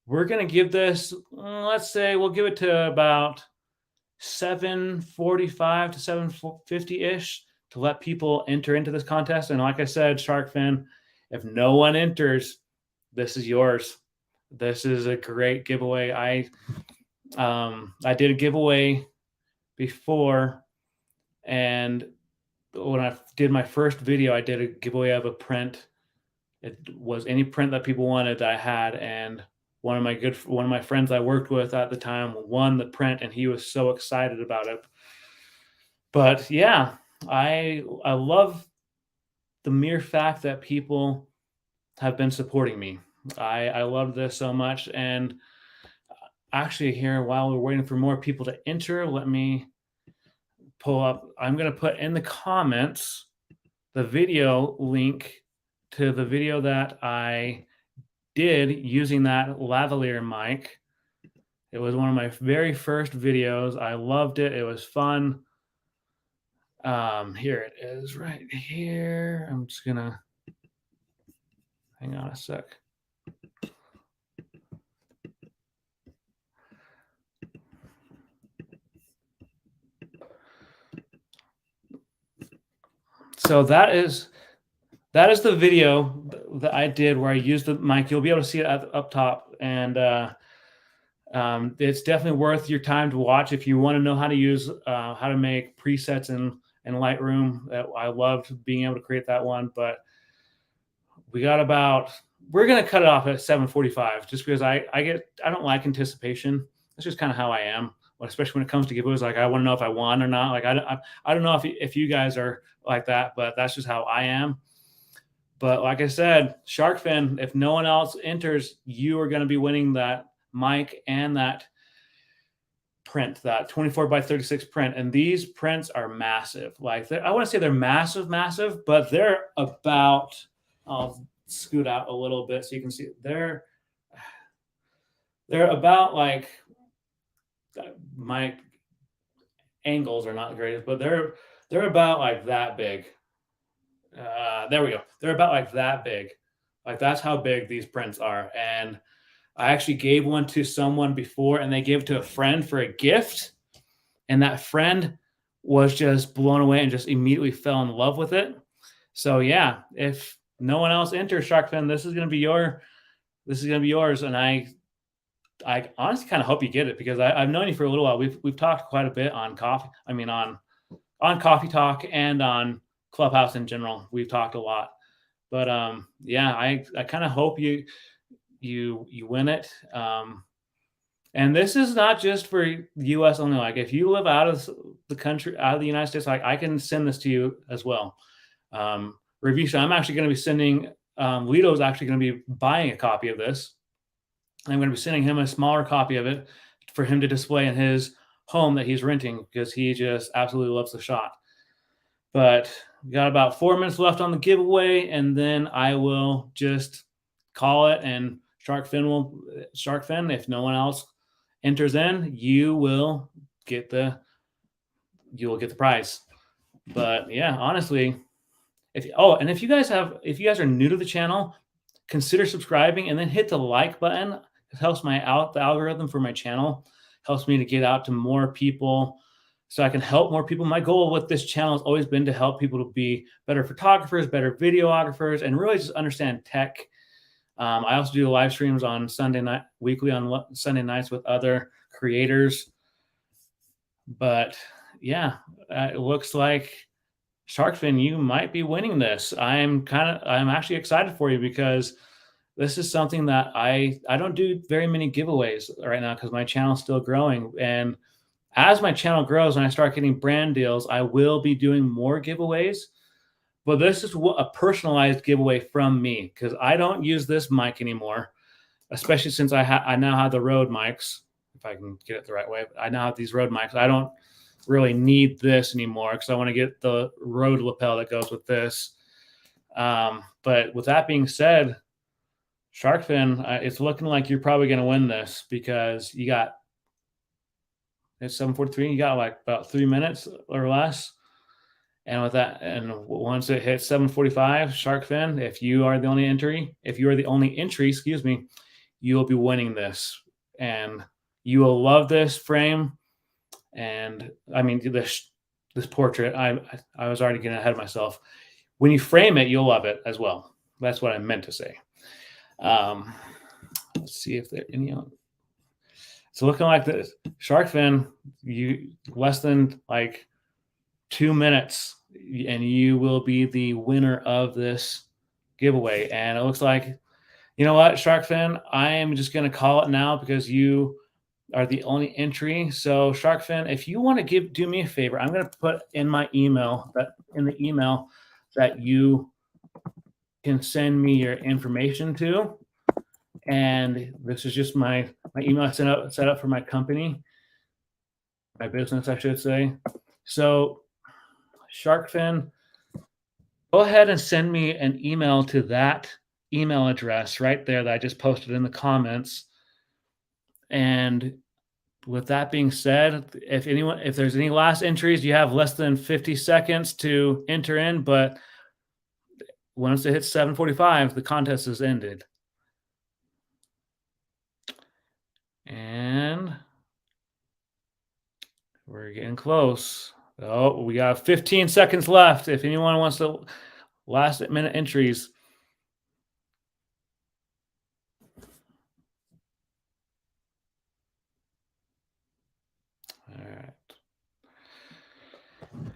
we're going to give this, let's say we'll give it to about 7:45 to 7:50-ish to let people enter into this contest. And like I said, Sharkfin, if no one enters, this is yours. This is a great giveaway. I did a giveaway before, and when I did my first video, I did a giveaway of a print. It was any print that people wanted that I had, and one of my friends I worked with at the time won the print, and he was so excited about it. But yeah, I love the mere fact that people have been supporting me. I love this so much. And actually, here, while we're waiting for more people to enter, let me pull up. I'm going to put in the comments the video link to the video that I did using that lavalier mic. It was one of my very first videos. I loved it. It was fun. Here it is right here. I'm just going to hang on a sec. So that is the video that I did where I used the mic. You'll be able to see it up top. And It's definitely worth your time to watch if you want to know how to use how to make presets in Lightroom. I loved being able to create that one, but we got about we're gonna cut it off at 7:45 just because I don't like anticipation. That's just kind of how I am, especially when it comes to giveaways. Like I want to know if I won or not. Like I don't know if you guys are like that, but that's just how I am. But like I said, shark fin, if no one else enters, you are going to be winning that mic and that print, that 24 by 36 print. And these prints are massive. Like I want to say they're massive, massive, but they're about, I'll scoot out a little bit so you can see they're about like my angles are not the greatest, but they're about like that big. There we go. They're about like that big. Like that's how big these prints are. And I actually gave one to someone before and they gave it to a friend for a gift. And that friend was just blown away and just immediately fell in love with it. So yeah, if no one else enters Shark Fin, this is gonna be yours. And I honestly kind of hope you get it because I've known you for a little while. We've talked quite a bit on coffee. I mean on Coffee Talk and on Clubhouse in general. We've talked a lot. But yeah, I kind of hope you win it. And this is not just for US only. Like if you live out of the country, out of the United States, like I can send this to you as well. Ravisha, I'm actually going to be sending Lito's actually going to be buying a copy of this. I'm going to be sending him a smaller copy of it for him to display in his home that he's renting because he just absolutely loves the shot. But we got about 4 minutes left on the giveaway, and then I will just call it. And Shark Fin. If no one else enters in, you will get the prize. But yeah, honestly, if you guys are new to the channel, consider subscribing and then hit the like button. It helps the algorithm for my channel, helps me to get out to more people so I can help more people. My goal with this channel has always been to help people to be better photographers, better videographers, and really just understand tech. I also do live streams on weekly on Sunday nights with other creators. But yeah, it looks like Sharkfin, you might be winning this. I'm actually excited for you because this is something that I don't do very many giveaways right now because my channel is still growing. And as my channel grows and I start getting brand deals, I will be doing more giveaways. But this is a personalized giveaway from me because I don't use this mic anymore, especially since I now have the Rode mics. If I can get it the right way, I now have these Rode mics. I don't really need this anymore because I want to get the Rode lapel that goes with this. But with that being said, Sharkfin, it's looking like you're probably going to win this because it's 7:43. You got like about 3 minutes or less. And with that, and once it hits 7:45, Sharkfin, if you are the only entry, excuse me, you will be winning this. And you will love this frame. And I mean, this portrait, I was already getting ahead of myself. When you frame it, you'll love it as well. That's what I meant to say. Let's see if there are any on. It's looking like this. Sharkfin, you less than like 2 minutes, and you will be the winner of this giveaway. And it looks like, you know what, Sharkfin, I am just going to call it now because you are the only entry. So Sharkfin, if you want to do me a favor, I'm going to put in the email that you can send me your information to. And this is just my email set up for my company, my business, I should say. So Sharkfin, go ahead and send me an email to that email address right there that I just posted in the comments. And with that being said, if there's any last entries, you have less than 50 seconds to enter in, but once it hits 7:45, the contest is ended. And we're getting close. Oh, we got 15 seconds left. If anyone wants to last minute entries.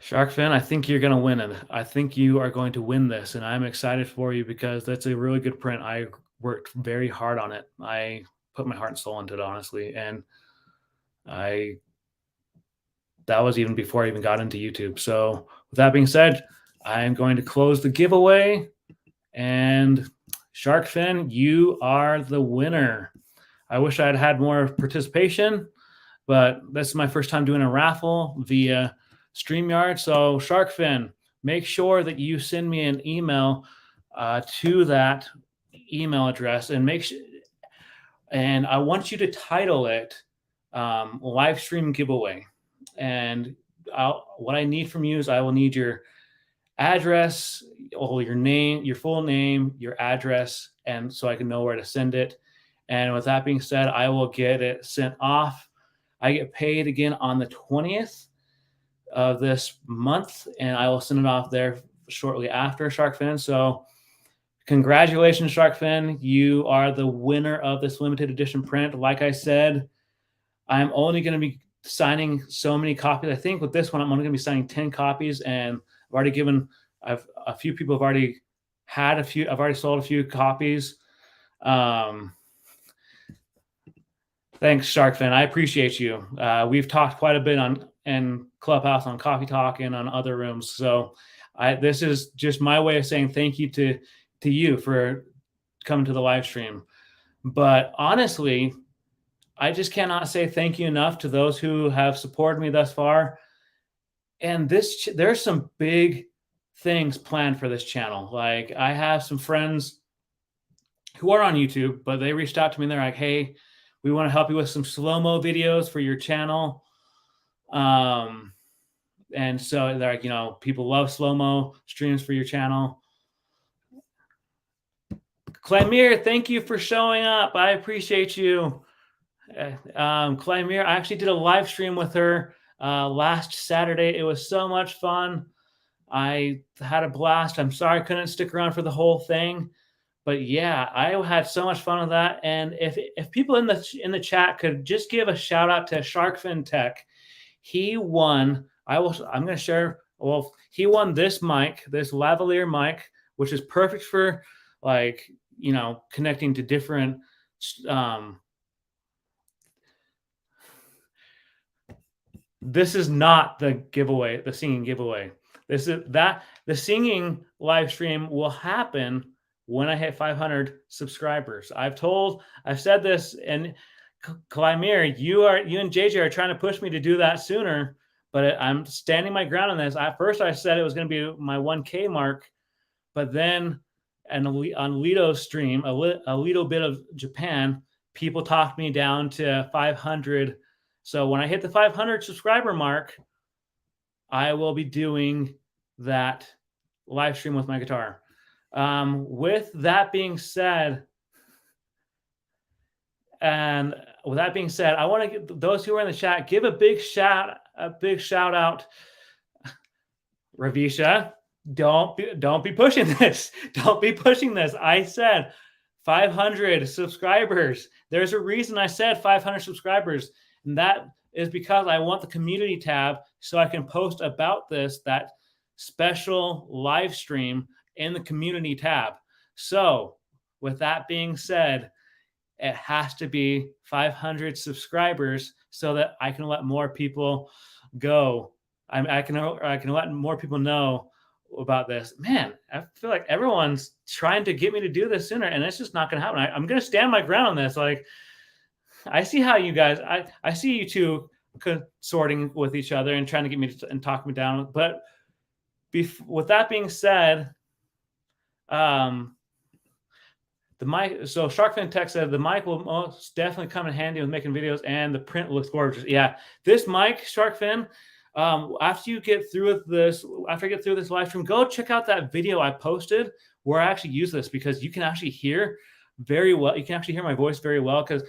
Sharkfin, I think you're gonna win it. I think you are going to win this, and I'm excited for you because that's a really good print. I worked very hard on it. I put my heart and soul into it, honestly, and I that was even before I even got into YouTube. So, with that being said, I'm going to close the giveaway, and Sharkfin, you are the winner. I wish I'd had more participation, but this is my first time doing a raffle via StreamYard. So, Sharkfin, make sure that you send me an email to that email address, and make sure, and I want you to title it live stream giveaway. And what I need from you is I will need your address, or your name, your full name, your address, and so I can know where to send it. And with that being said, I will get it sent off. I get paid again on the 20th of this month, and I will send it off there shortly after, Sharkfin. So congratulations, Sharkfin. You are the winner of this limited edition print. Like I said, I'm only going to be signing so many copies. I think with this one, I'm only going to be signing 10 copies, and I've already given, a few people have already had a few, I've already sold a few copies. Thanks, Sharkfin. I appreciate you. We've talked quite a bit on in Clubhouse, on Coffee Talk, and on other rooms. So this is just my way of saying thank you to you for coming to the live stream. But honestly, I just cannot say thank you enough to those who have supported me thus far. And there's some big things planned for this channel. Like, I have some friends who are on YouTube, but they reached out to me and they're like, hey, we want to help you with some slow-mo videos for your channel. And so they're like, people love slow-mo streams for your channel. Clymere, thank you for showing up. I appreciate you. Clymere, I actually did a live stream with her last Saturday. It was so much fun. I had a blast. I'm sorry I couldn't stick around for the whole thing, but yeah, I had so much fun with that. And if people in the chat could just give a shout out to Sharkfin Tech, he won. I'm going to share. Well, he won this mic, this lavalier mic, which is perfect for connecting to different. This is not the giveaway, the singing giveaway. The singing live stream will happen when I hit 500 subscribers. I've said this, and Clymere, you and JJ are trying to push me to do that sooner, but I'm standing my ground on this. At first, I said it was going to be my 1K mark, but then on Lito's stream, a little bit of Japan, people talked me down to 500. So when I hit the 500 subscriber mark, I will be doing that live stream with my guitar. With that being said, I want to give those who are in the chat, give a big shout out. Ravisha, don't be pushing this. Don't be pushing this. I said 500 subscribers. There's a reason I said 500 subscribers. And that is because I want the community tab so I can post about that special live stream in the community tab. So with that being said, it has to be 500 subscribers so that I can let more people go. I can let more people know about this. Man, I feel like everyone's trying to get me to do this sooner, and it's just not going to happen. I'm going to stand my ground on this. Like, I see how you guys, I see you two sorting with each other and trying to get me and talk me down. But with that being said, the mic, so Sharkfin Tech said the mic will most definitely come in handy with making videos, and the print looks gorgeous. Yeah, this mic, Sharkfin, after I get through this live stream, go check out that video I posted where I actually use this, because you can actually hear very well. You can actually hear my voice very well, because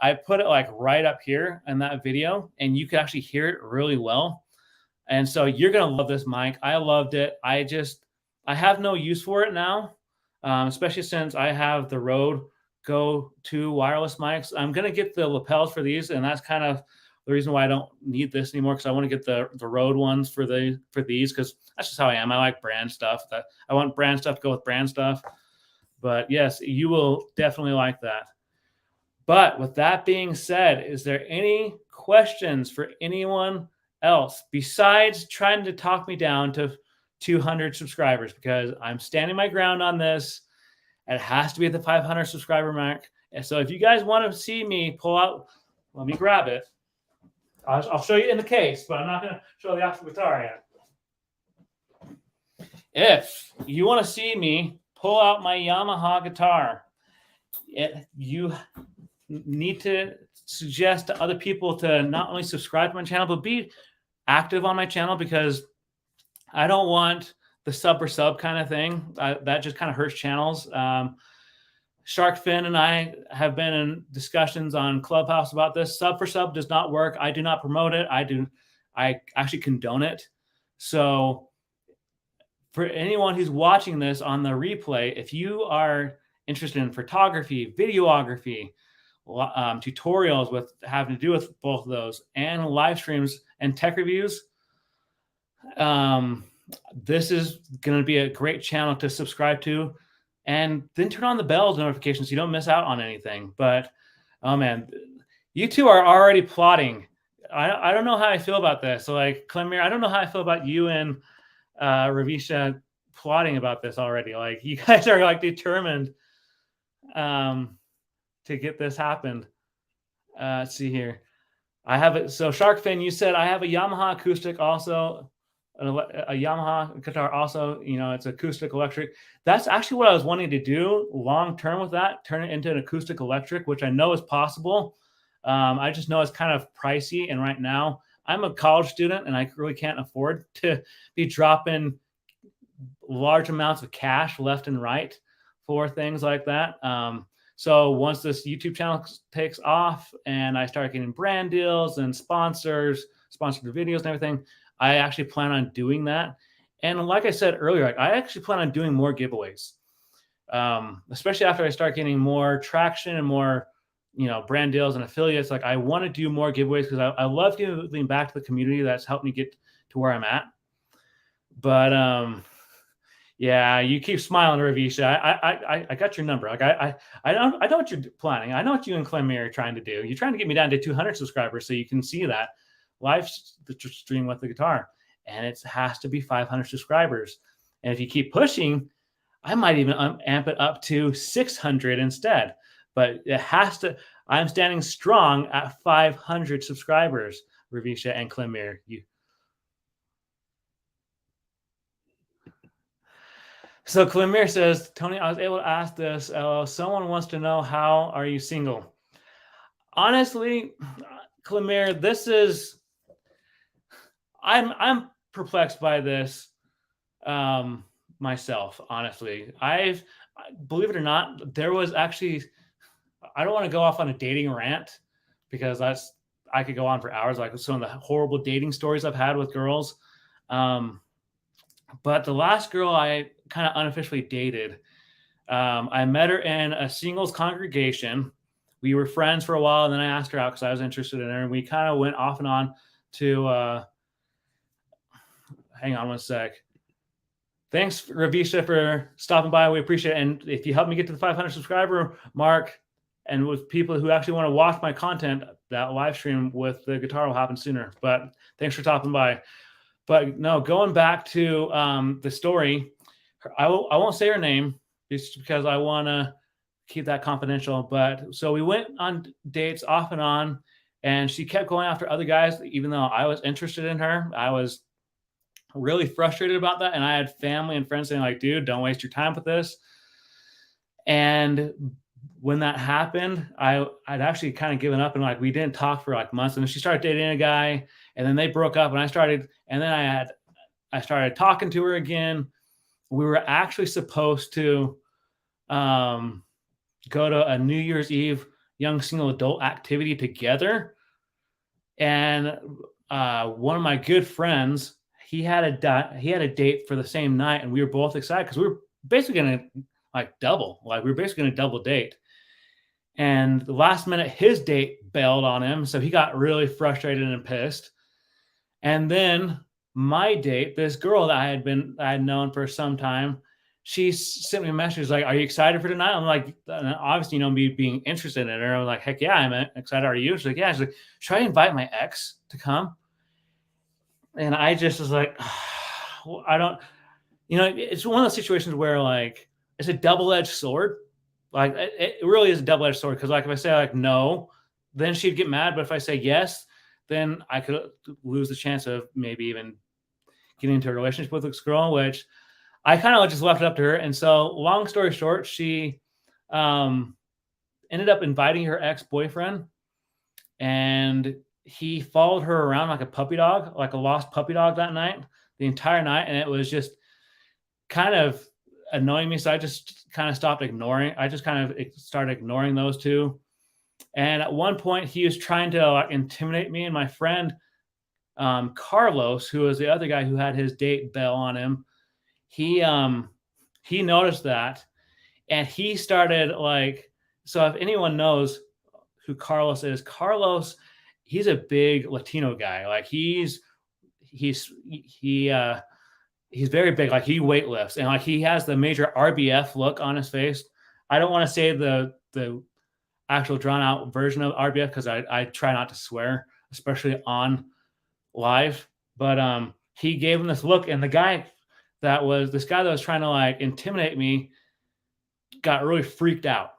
I put it like right up here in that video, and you can actually hear it really well. And so you're going to love this mic. I loved it. I have no use for it now, especially since I have the Rode Go 2 wireless mics. I'm going to get the lapels for these, and that's kind of the reason why I don't need this anymore, because I want to get the Rode ones for these, because that's just how I am. I like brand stuff. That I want brand stuff to go with brand stuff. But yes, you will definitely like that. But with that being said, is there any questions for anyone else besides trying to talk me down to 200 subscribers? Because I'm standing my ground on this. It has to be at the 500 subscriber mark. And so if you guys want to see me pull out, let me grab it. I'll show you in the case, but I'm not going to show the actual guitar yet. If you want to see me pull out my Yamaha guitar, you need to suggest to other people to not only subscribe to my channel, but be active on my channel, because I don't want the sub for sub kind of thing. That just kind of hurts channels. Shark Fin and I have been in discussions on Clubhouse about this. Sub for sub does not work. I do not promote it. I actually condone it. So for anyone who's watching this on the replay, if you are interested in photography, videography, tutorials with having to do with both of those, and live streams and tech reviews, this is going to be a great channel to subscribe to, and then turn on the bell notifications so you don't miss out on anything. But oh man, you two are already plotting. I don't know how I feel about this. So like Clemir, I don't know how I feel about you and Ravisha plotting about this already. Like you guys are like determined to get this happened. Let's see here. I have it. So Shark Fin, you said I have a Yamaha acoustic also. A Yamaha guitar also, you know, it's acoustic electric. That's actually what I was wanting to do long term with that, turn it into an acoustic electric, which I know is possible. I just know it's kind of pricey, and right now I'm a college student and I really can't afford to be dropping large amounts of cash left and right for things like that. So once this YouTube channel takes off and I start getting brand deals and sponsored videos and everything, I actually plan on doing that. And like I said earlier, like, I actually plan on doing more giveaways, especially after I start getting more traction and more, you know, brand deals and affiliates. Like I want to do more giveaways because I love giving back to the community that's helped me get to where I'm at. But yeah, you keep smiling, Ravisha. I got your number. Like I know what you're planning. I know what you and Clemir are trying to do. You're trying to get me down to 200 subscribers so you can see that live stream with the guitar, and it has to be 500 subscribers. And if you keep pushing, I might even amp it up to 600 instead. But it has to. I'm standing strong at 500 subscribers, Ravisha and Clemir. So Clemir says, Tony, I was able to ask this. Someone wants to know, how are you single? Honestly, Clemir, this is. I'm perplexed by this myself, honestly. Believe it or not, there was actually, I don't want to go off on a dating rant because I could go on for hours, like some of the horrible dating stories I've had with girls. But the last girl I kind of unofficially dated, I met her in a singles congregation. We were friends for a while, and then I asked her out because I was interested in her, and we kind of went off and on to hang on one sec. Thanks, Ravisha, for stopping by. We appreciate it. And if you help me get to the 500 subscriber mark, and with people who actually want to watch my content, that live stream with the guitar will happen sooner. But thanks for stopping by. But no, going back to the story, I won't say her name just because I want to keep that confidential. But so we went on dates off and on, and she kept going after other guys, even though I was interested in her. I was really frustrated about that. And I had family and friends saying like, dude, don't waste your time with this. And when that happened, I'd actually kind of given up, and like, we didn't talk for like months. And then she started dating a guy, and then they broke up, and I started talking to her again. We were actually supposed to go to a New Year's Eve young single adult activity together. And one of my good friends, he had a date for the same night, and we were both excited because we were basically going to double date. And the last minute, his date bailed on him. So he got really frustrated and pissed. And then my date, this girl that I had known for some time, she sent me a message like, "Are you excited for tonight?" I'm like, obviously, me being interested in her. I'm like, "Heck yeah, I'm excited. Are you?" She's like, "Yeah." She's like, "Should I invite my ex to come?" And I just was like, well, I don't. It's one of those situations where like it's a double-edged sword. Like it really is a double-edged sword because like if I say like no, then she'd get mad. But if I say yes, then I could lose the chance of maybe even getting into a relationship with this girl, which I kind of just left it up to her. And so, long story short, she um, ended up inviting her ex-boyfriend, and he followed her around like a puppy dog, like a lost puppy dog that night, the entire night, and it was just kind of annoying me. So I just kind of stopped ignoring. I just kind of started ignoring those two. And at one point, he was trying to like intimidate me and my friend Carlos, who was the other guy who had his date bail on him. He um he noticed that, and he started like, so if anyone knows who Carlos is, Carlos, he's a big Latino guy. Like he's very big. Like he weightlifts and like he has the major RBF look on his face. I don't want to say the actual drawn out version of RBF because I try not to swear, especially on live. But he gave him this look, and this guy that was trying to like intimidate me got really freaked out,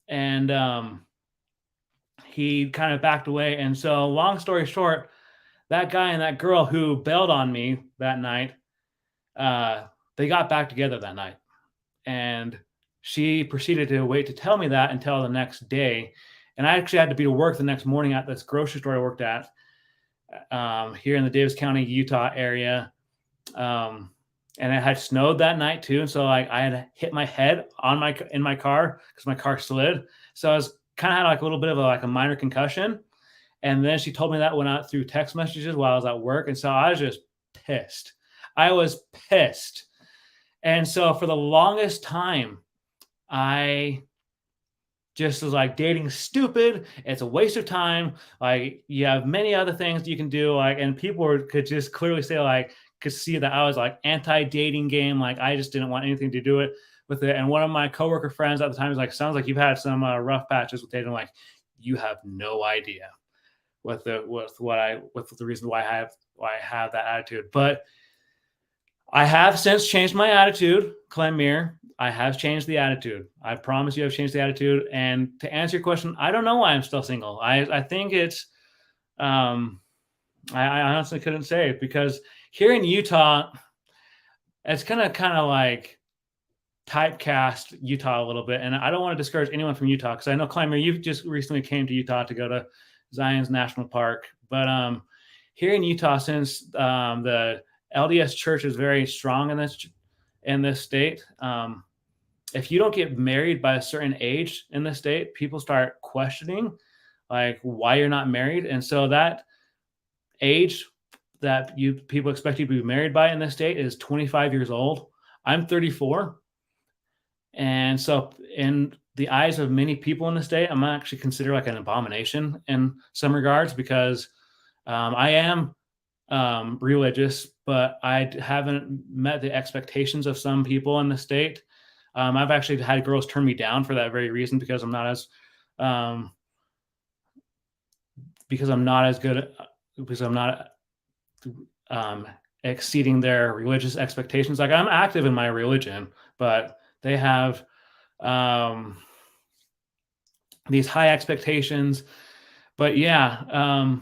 and he kind of backed away. And so, long story short, that guy and that girl who bailed on me that night, they got back together that night, and she proceeded to wait to tell me that until the next day. And I actually had to be to work the next morning at this grocery store I worked at here in the Davis County, Utah area. And it had snowed that night too. And so like I had hit my head in my car because my car slid. So I was kind of had like a little bit of a minor concussion. And then she told me that went out through text messages while I was at work. And so I was just pissed. I was pissed. And so for the longest time, I just was like, dating stupid. It's a waste of time. Like you have many other things you can do. Like, and people could just clearly say like, could see that I was like anti-dating game. Like I just didn't want anything to do with it. And one of my coworker friends at the time was like, sounds like you've had some rough patches with dating. I'm like, you have no idea with the reason why I have that attitude. But I have since changed my attitude, Clemir. I have changed the attitude. I promise you I've changed the attitude. And to answer your question, I don't know why I'm still single. I think it's I honestly couldn't say it because here in Utah, it's kind of like typecast Utah a little bit. And I don't want to discourage anyone from Utah because I know, Climber, you just recently came to Utah to go to Zion's National Park. But here in Utah, since the LDS Church is very strong in this state, if you don't get married by a certain age in this state, people start questioning like why you're not married. And so that age that people expect you to be married by in this state is 25 years old. I'm 34. And so in the eyes of many people in the state, I'm actually considered like an abomination in some regards because I am religious, but I haven't met the expectations of some people in the state. I've actually had girls turn me down for that very reason because I'm not as good because I'm not exceeding their religious expectations. Like I'm active in my religion, but they have these high expectations. But yeah,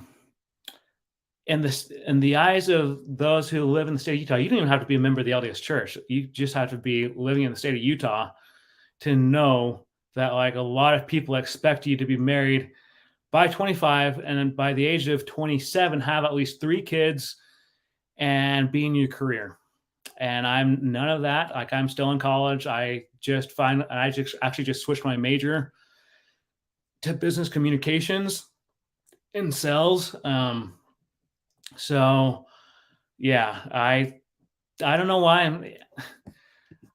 in the eyes of those who live in the state of Utah, you don't even have to be a member of the LDS Church. You just have to be living in the state of Utah to know that like a lot of people expect you to be married by 25 and then by the age of 27 have at least 3 kids and be in your career. And I'm none of that. Like I'm still in college. I actually just switched my major to business communications and sales. So yeah, I don't know why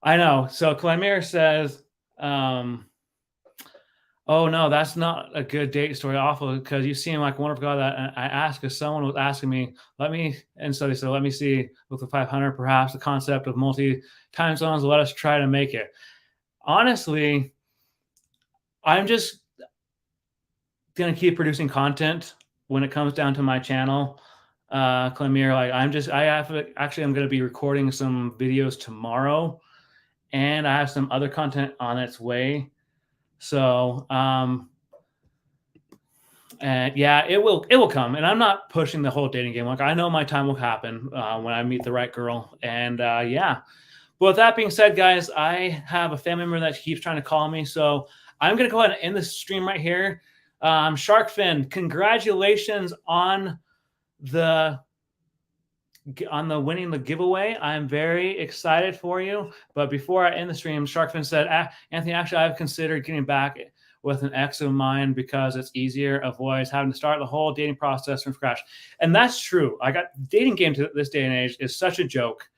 I know. So Clemir says, Oh, no, that's not a good date story awful because you seem like a wonderful guy that I asked because someone was asking me, let me, and so they said, let me see with the 500, perhaps the concept of multi time zones. Let us try to make it. Honestly, I'm just gonna keep producing content when it comes down to my channel. Clemir, like I have actually I'm gonna be recording some videos tomorrow, and I have some other content on its way. So and yeah, it will come. And I'm not pushing the whole dating game. Like I know my time will happen when I meet the right girl. And yeah. But with that being said, guys, I have a family member that keeps trying to call me, so I'm gonna go ahead and end the stream right here. Sharkfin, congratulations the on the winning the giveaway. I'm very excited for you. But before I end the stream, Sharkfin said, Anthony, actually, I've considered getting back with an ex of mine because it's easier, avoids having to start the whole dating process from scratch. And that's true. I got dating game to this day and age is such a joke,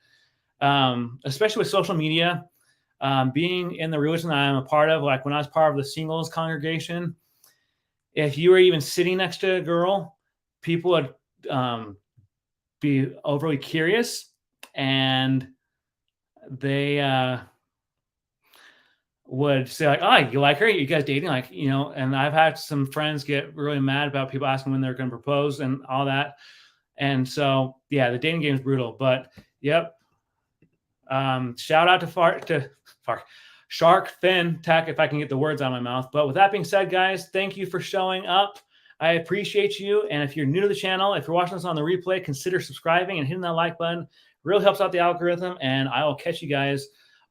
especially with social media. Being in the religion that I'm a part of, like when I was part of the singles congregation, if you were even sitting next to a girl, people would be overly curious and they would say like, oh, you like her, you guys dating, like, and I've had some friends get really mad about people asking when they're going to propose and all that. And so yeah, the dating game is brutal. But yep, shout out to Shark Fin Tech, if I can get the words out of my mouth. But with that being said, guys, thank you for showing up. I appreciate you. And if you're new to the channel, if you're watching this on the replay, consider subscribing and hitting that like button. It really helps out the algorithm. And I will catch you guys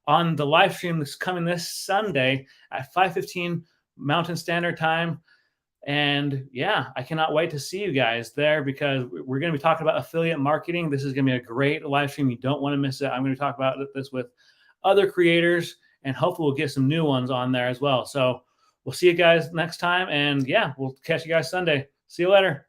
on the live stream that's coming this Sunday at 5:15 Mountain Standard Time. And yeah, I cannot wait to see you guys there because we're going to be talking about affiliate marketing. This is going to be a great live stream. You don't want to miss it. I'm going to talk about this with other creators, and hopefully we'll get some new ones on there as well. So we'll see you guys next time. And yeah, we'll catch you guys Sunday. See you later.